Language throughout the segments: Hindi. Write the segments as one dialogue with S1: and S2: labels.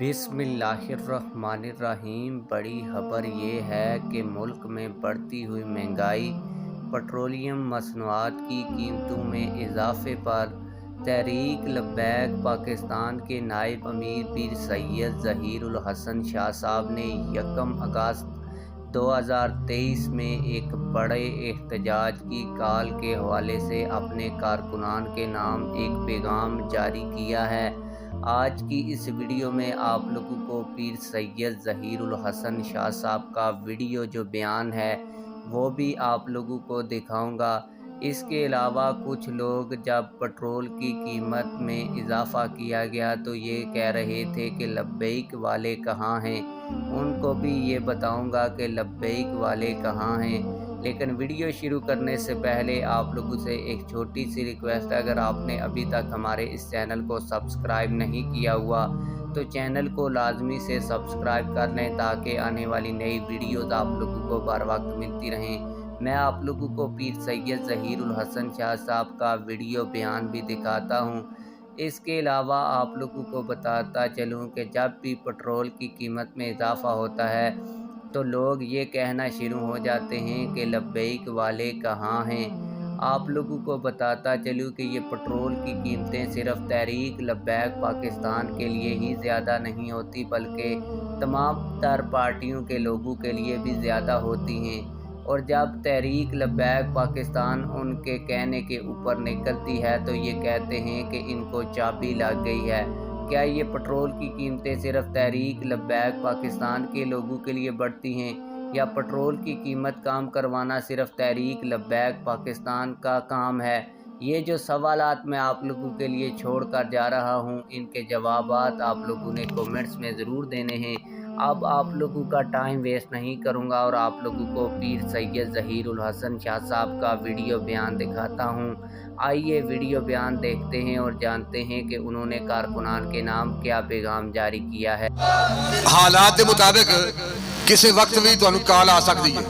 S1: बिस्मिल्लाहिर्रहमानिर्रहीम। बड़ी खबर ये है कि मुल्क में बढ़ती हुई महंगाई, पेट्रोलियम मसनूआत की कीमतों में इजाफे पर तहरीक लब्बैक पाकिस्तान के नायब अमीर पीर सैयद ज़हीर उल हसन शाह साहब ने 1 अगस्त 2023 में एक बड़े एहतजाज की कॉल के हवाले से अपने कारकुनान के नाम एक पैगाम जारी किया है। आज की इस वीडियो में आप लोगों को पीर सैयद ज़हीर उल हसन शाह साहब का वीडियो जो बयान है वो भी आप लोगों को दिखाऊंगा। इसके अलावा कुछ लोग जब पेट्रोल की कीमत में इजाफ़ा किया गया तो ये कह रहे थे कि लब्बैक वाले कहाँ हैं, उनको भी ये बताऊंगा कि लब्बैक वाले कहाँ हैं। लेकिन वीडियो शुरू करने से पहले आप लोगों से एक छोटी सी रिक्वेस्ट है, अगर आपने अभी तक हमारे इस चैनल को सब्सक्राइब नहीं किया हुआ तो चैनल को लाजमी से सब्सक्राइब कर लें ताकि आने वाली नई वीडियोज़ आप लोगों को बर वक्त मिलती रहें। मैं आप लोगों को पीर सैयद ज़हीर उल हसन शाह साहब का वीडियो बयान भी दिखाता हूँ। इसके अलावा आप लोगों को बताता चलूँ कि जब भी पेट्रोल की कीमत में इजाफ़ा होता है तो लोग ये कहना शुरू हो जाते हैं कि लब्बैक वाले कहाँ हैं। आप लोगों को बताता चलूँ कि ये पेट्रोल की कीमतें सिर्फ तहरीक लब्बैक पाकिस्तान के लिए ही ज़्यादा नहीं होती बल्कि तमाम तर पार्टियों के लोगों के लिए भी ज़्यादा होती हैं। और जब तहरीक लब्बैक पाकिस्तान उनके कहने के ऊपर निकलती है तो ये कहते हैं कि इनको चाबी लग गई है। क्या ये पेट्रोल की कीमतें सिर्फ तहरीक लब्बैक पाकिस्तान के लोगों के लिए बढ़ती हैं या पेट्रोल की कीमत कम करवाना सिर्फ तहरीक लब्बैक पाकिस्तान का काम है? ये जो सवालात मैं आप लोगों के लिए छोड़ कर जा रहा हूँ, इनके जवाबात आप लोगों ने कमेंट्स में ज़रूर देने हैं। अब आप लोगों का टाइम वेस्ट नहीं करूँगा और आप लोगों को पीर सैयद ज़हीर उल हसन शाह साहब का वीडियो बयान दिखाता हूँ। आइए वीडियो बयान देखते हैं और जानते हैं कि उन्होंने कारकुनान के नाम क्या पैगाम जारी किया है।
S2: हालात के मुताबिक किसी वक्त भी तुहानू कॉल आ सकती है।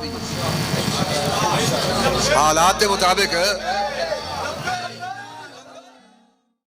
S2: हालात के मुताबिक